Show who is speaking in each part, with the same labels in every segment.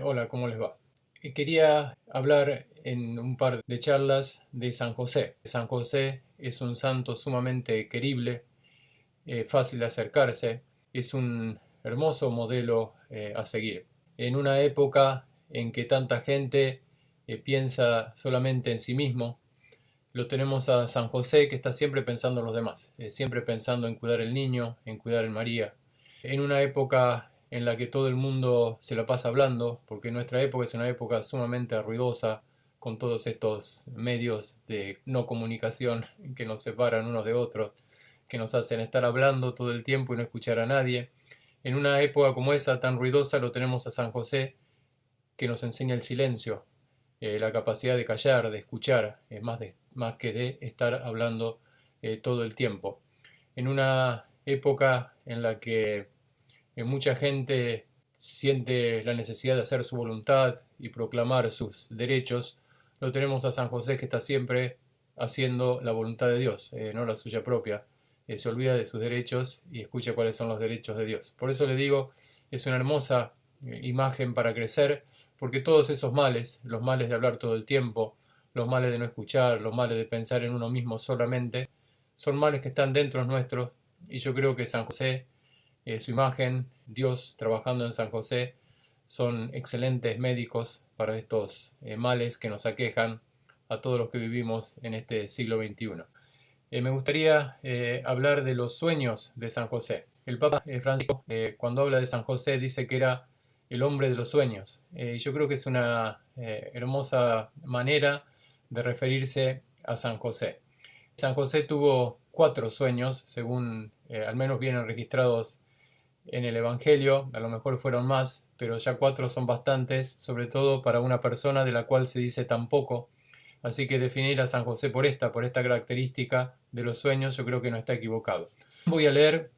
Speaker 1: Hola, ¿cómo les va? Quería hablar en un par de charlas de San José. San José es un santo sumamente querible, fácil de acercarse, es un hermoso modelo a seguir. En una época en que tanta gente piensa solamente en sí mismo, lo tenemos a San José que está siempre pensando en los demás, siempre pensando en cuidar el niño, en cuidar en María. En una época en la que todo el mundo se la pasa hablando, porque nuestra época es una época sumamente ruidosa, con todos estos medios de no comunicación que nos separan unos de otros, que nos hacen estar hablando todo el tiempo y no escuchar a nadie. En una época como esa tan ruidosa lo tenemos a San José que nos enseña el silencio, la capacidad de callar, de escuchar, más que de estar hablando todo el tiempo. En una época en la que mucha gente siente la necesidad de hacer su voluntad y proclamar sus derechos, lo tenemos a San José que está siempre haciendo la voluntad de Dios, no la suya propia. Se olvida de sus derechos y escucha cuáles son los derechos de Dios. Por eso le digo, es una hermosa imagen para crecer, porque todos esos males, los males de hablar todo el tiempo, los males de no escuchar, los males de pensar en uno mismo solamente, son males que están dentro nuestros, y yo creo que San José, su imagen, Dios trabajando en San José, son excelentes médicos para estos males que nos aquejan a todos los que vivimos en este siglo XXI. Me gustaría hablar de los sueños de San José. El Papa Francisco, cuando habla de San José, dice que era el hombre de los sueños. Yo creo que es una hermosa manera de referirse a San José. San José tuvo 4 sueños, según al menos vienen registrados en el Evangelio, a lo mejor fueron más, pero ya 4 son bastantes, sobre todo para una persona de la cual se dice tan poco. Así que definir a San José por esta característica de los sueños, yo creo que no está equivocado. Voy a leer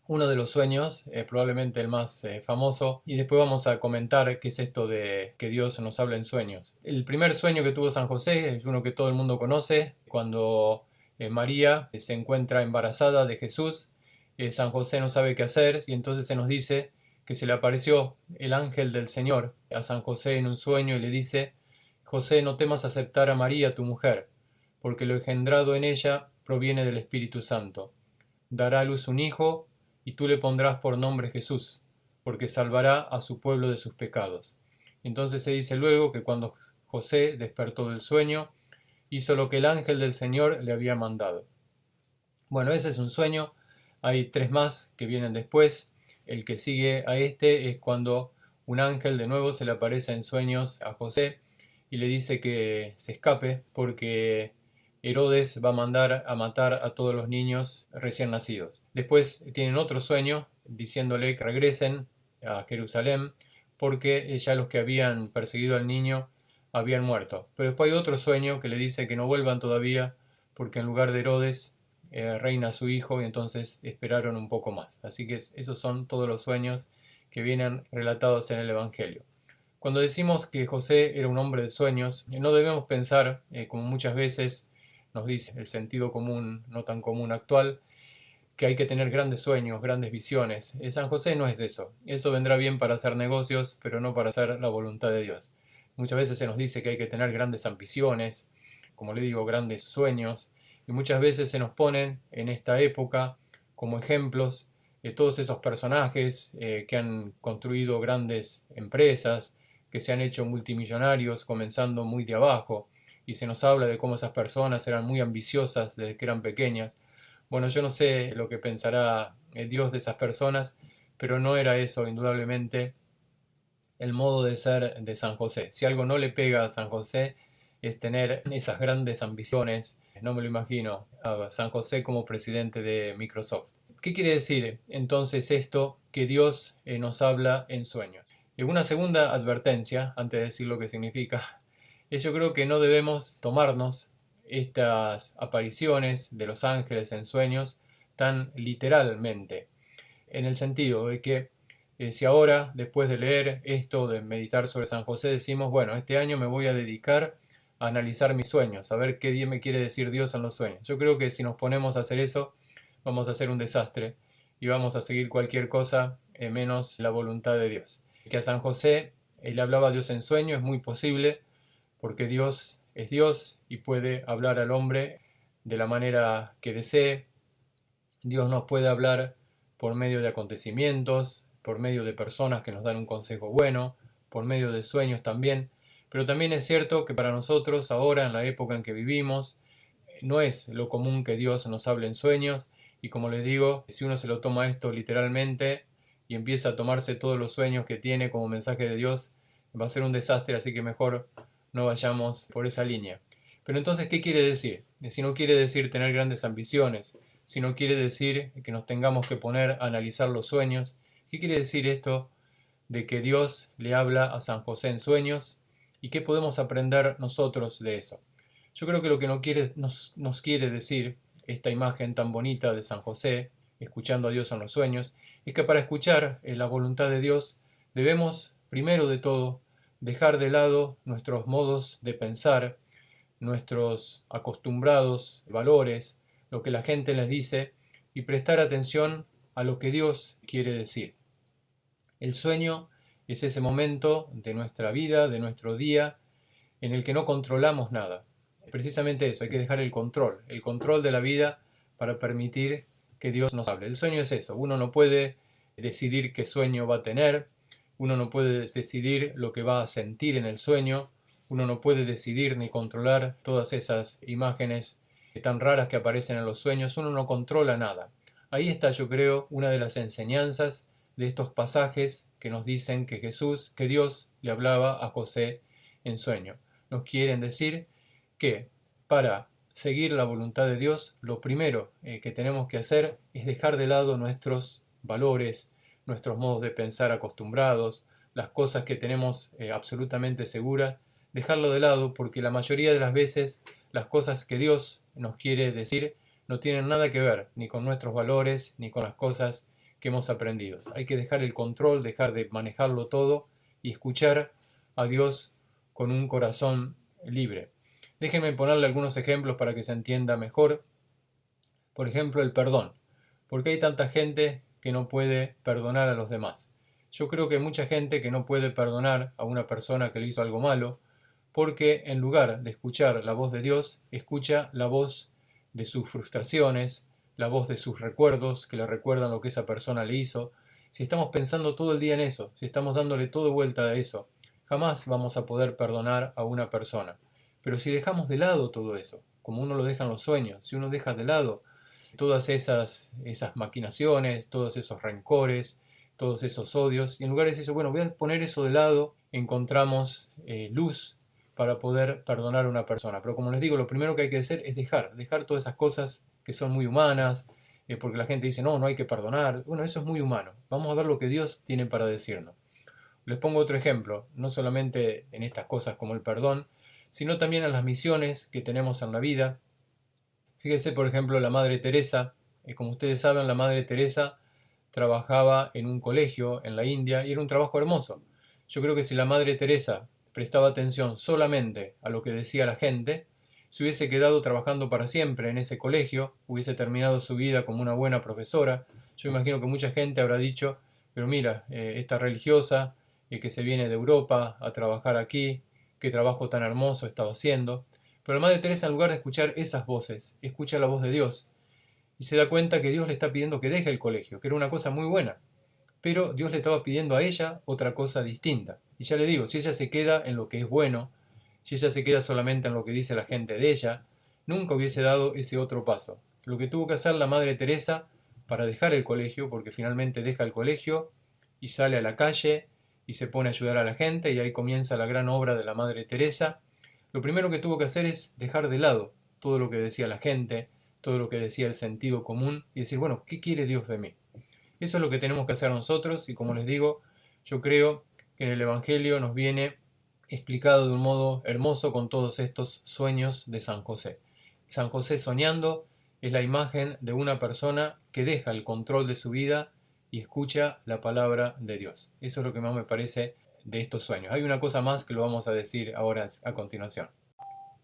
Speaker 1: uno de los sueños, probablemente el más famoso, y después vamos a comentar qué es esto de que Dios nos habla en sueños. El primer sueño que tuvo San José es uno que todo el mundo conoce, cuando María se encuentra embarazada de Jesús. San José no sabe qué hacer y entonces se nos dice que se le apareció el ángel del Señor a San José en un sueño y le dice: José, no temas aceptar a María tu mujer, porque lo engendrado en ella proviene del Espíritu Santo. Dará a luz un hijo, y tú le pondrás por nombre Jesús, porque salvará a su pueblo de sus pecados. Entonces se dice luego que cuando José despertó del sueño, hizo lo que el ángel del Señor le había mandado. Bueno, ese es un sueño. Hay 3 más que vienen después. El que sigue a este es cuando un ángel de nuevo se le aparece en sueños a José y le dice que se escape porque Herodes va a mandar a matar a todos los niños recién nacidos. Después tienen otro sueño diciéndole que regresen a Jerusalén porque ya los que habían perseguido al niño habían muerto. Pero después hay otro sueño que le dice que no vuelvan todavía porque en lugar de Herodes reina su hijo y entonces esperaron un poco más. Así que esos son todos los sueños que vienen relatados en el Evangelio. Cuando decimos que José era un hombre de sueños, no debemos pensar, como muchas veces nos dice el sentido común, no tan común actual, que hay que tener grandes sueños, grandes visiones. San José no es de eso. Eso vendrá bien para hacer negocios, pero no para hacer la voluntad de Dios. Muchas veces se nos dice que hay que tener grandes ambiciones, como le digo, grandes sueños, y muchas veces se nos ponen en esta época como ejemplos de todos esos personajes que han construido grandes empresas, que se han hecho multimillonarios comenzando muy de abajo, y se nos habla de cómo esas personas eran muy ambiciosas desde que eran pequeñas. Bueno, yo no sé lo que pensará Dios de esas personas, pero no era eso, indudablemente, el modo de ser de San José. Si algo no le pega a San José es tener esas grandes ambiciones. No me lo imagino a San José como presidente de Microsoft. ¿Qué quiere decir entonces esto que Dios nos habla en sueños? Y una segunda advertencia, antes de decir lo que significa, es yo creo que no debemos tomarnos estas apariciones de los ángeles en sueños tan literalmente, en el sentido de que si ahora, después de leer esto, de meditar sobre San José, decimos, bueno, este año me voy a dedicar a analizar mis sueños, a ver qué día me quiere decir Dios en los sueños. Yo creo que si nos ponemos a hacer eso, vamos a hacer un desastre y vamos a seguir cualquier cosa menos la voluntad de Dios. Que a San José él hablaba a Dios en sueño, es muy posible, porque Dios es Dios y puede hablar al hombre de la manera que desee. Dios nos puede hablar por medio de acontecimientos, por medio de personas que nos dan un consejo bueno, por medio de sueños también. Pero también es cierto que para nosotros ahora, en la época en que vivimos, no es lo común que Dios nos hable en sueños. Y como les digo, si uno se lo toma esto literalmente y empieza a tomarse todos los sueños que tiene como mensaje de Dios, va a ser un desastre, así que mejor no vayamos por esa línea. Pero entonces, ¿qué quiere decir? Si no quiere decir tener grandes ambiciones, si no quiere decir que nos tengamos que poner a analizar los sueños, ¿qué quiere decir esto de que Dios le habla a San José en sueños? ¿Y qué podemos aprender nosotros de eso? Yo creo que lo que nos quiere decir esta imagen tan bonita de San José, escuchando a Dios en los sueños, es que para escuchar la voluntad de Dios debemos, primero de todo, dejar de lado nuestros modos de pensar, nuestros acostumbrados valores, lo que la gente les dice, y prestar atención a lo que Dios quiere decir. El sueño es ese momento de nuestra vida, de nuestro día, en el que no controlamos nada. Precisamente eso, hay que dejar el control de la vida para permitir que Dios nos hable. El sueño es eso, uno no puede decidir qué sueño va a tener, uno no puede decidir lo que va a sentir en el sueño, uno no puede decidir ni controlar todas esas imágenes tan raras que aparecen en los sueños, uno no controla nada. Ahí está, yo creo, una de las enseñanzas de estos pasajes que nos dicen que que Dios le hablaba a José en sueño. Nos quieren decir que para seguir la voluntad de Dios, lo primero que tenemos que hacer es dejar de lado nuestros valores, nuestros modos de pensar acostumbrados, las cosas que tenemos absolutamente seguras, dejarlo de lado porque la mayoría de las veces las cosas que Dios nos quiere decir no tienen nada que ver ni con nuestros valores ni con las cosas que hemos aprendido. Hay que dejar el control, dejar de manejarlo todo y escuchar a Dios con un corazón libre. Déjenme ponerle algunos ejemplos para que se entienda mejor. Por ejemplo, el perdón. ¿Por qué hay tanta gente que no puede perdonar a los demás? Yo creo que hay mucha gente que no puede perdonar a una persona que le hizo algo malo porque en lugar de escuchar la voz de Dios, escucha la voz de sus frustraciones, la voz de sus recuerdos que le recuerdan lo que esa persona le hizo. Si estamos pensando todo el día en eso, si estamos dándole todo vuelta a eso, jamás vamos a poder perdonar a una persona. Pero si dejamos de lado todo eso, como uno lo deja en los sueños, si uno deja de lado todas esas maquinaciones, todos esos rencores, todos esos odios, y en lugar de decir, bueno, voy a poner eso de lado, encontramos luz para poder perdonar a una persona. Pero como les digo, lo primero que hay que hacer es dejar todas esas cosas que son muy humanas, porque la gente dice, no, no hay que perdonar. Bueno, eso es muy humano. Vamos a ver lo que Dios tiene para decirnos. Les pongo otro ejemplo, no solamente en estas cosas como el perdón, sino también en las misiones que tenemos en la vida. Fíjense, por ejemplo, la Madre Teresa. Como ustedes saben, la Madre Teresa trabajaba en un colegio en la India y era un trabajo hermoso. Yo creo que si la Madre Teresa prestaba atención solamente a lo que decía la gente, se hubiese quedado trabajando para siempre en ese colegio, hubiese terminado su vida como una buena profesora. Yo imagino que mucha gente habrá dicho, pero mira, esta religiosa que se viene de Europa a trabajar aquí, qué trabajo tan hermoso estaba haciendo. Pero la Madre Teresa, en lugar de escuchar esas voces, escucha la voz de Dios y se da cuenta que Dios le está pidiendo que deje el colegio, que era una cosa muy buena, pero Dios le estaba pidiendo a ella otra cosa distinta. Y ya le digo, si ella se queda en lo que es bueno, si ella se queda solamente en lo que dice la gente de ella, nunca hubiese dado ese otro paso. Lo que tuvo que hacer la Madre Teresa para dejar el colegio, porque finalmente deja el colegio y sale a la calle y se pone a ayudar a la gente y ahí comienza la gran obra de la Madre Teresa. Lo primero que tuvo que hacer es dejar de lado todo lo que decía la gente, todo lo que decía el sentido común y decir, bueno, ¿qué quiere Dios de mí? Eso es lo que tenemos que hacer nosotros y como les digo, yo creo que en el Evangelio nos viene explicado de un modo hermoso con todos estos sueños de San José. San José soñando es la imagen de una persona que deja el control de su vida y escucha la palabra de Dios. Eso es lo que más me parece de estos sueños. Hay una cosa más que lo vamos a decir ahora a continuación.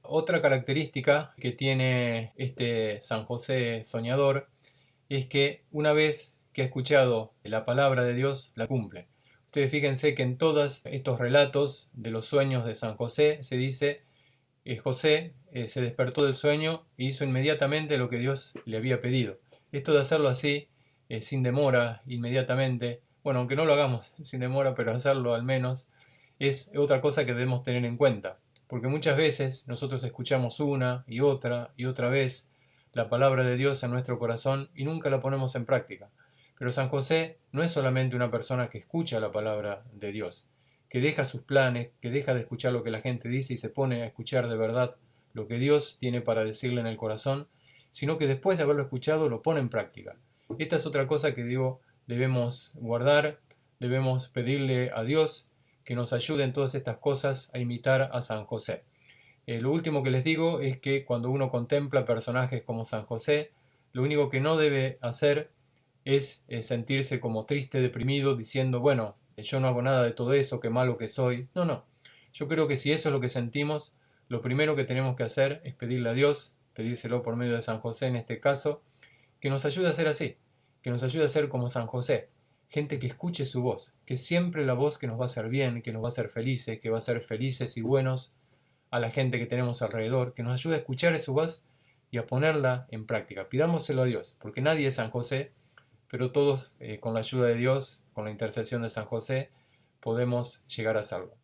Speaker 1: Otra característica que tiene este San José soñador es que una vez que ha escuchado la palabra de Dios, la cumple. Ustedes fíjense que en todos estos relatos de los sueños de San José se dice José se despertó del sueño e hizo inmediatamente lo que Dios le había pedido. Esto de hacerlo así, sin demora, inmediatamente, bueno, aunque no lo hagamos sin demora, pero hacerlo al menos, es otra cosa que debemos tener en cuenta. Porque muchas veces nosotros escuchamos una y otra vez la palabra de Dios en nuestro corazón y nunca la ponemos en práctica. Pero San José no es solamente una persona que escucha la palabra de Dios, que deja sus planes, que deja de escuchar lo que la gente dice y se pone a escuchar de verdad lo que Dios tiene para decirle en el corazón, sino que después de haberlo escuchado lo pone en práctica. Esta es otra cosa que digo, debemos guardar, debemos pedirle a Dios que nos ayude en todas estas cosas a imitar a San José. Lo último que les digo es que cuando uno contempla personajes como San José, lo único que no debe hacer es sentirse como triste, deprimido, diciendo, bueno, yo no hago nada de todo eso, qué malo que soy. No, no. Yo creo que si eso es lo que sentimos, lo primero que tenemos que hacer es pedirle a Dios, pedírselo por medio de San José en este caso, que nos ayude a ser así, que nos ayude a ser como San José, gente que escuche su voz, que siempre la voz que nos va a hacer bien, que nos va a hacer felices, que va a ser felices y buenos a la gente que tenemos alrededor, que nos ayude a escuchar su voz y a ponerla en práctica. Pidámoselo a Dios, porque nadie es San José, pero todos con la ayuda de Dios, con la intercesión de San José, podemos llegar a serlo.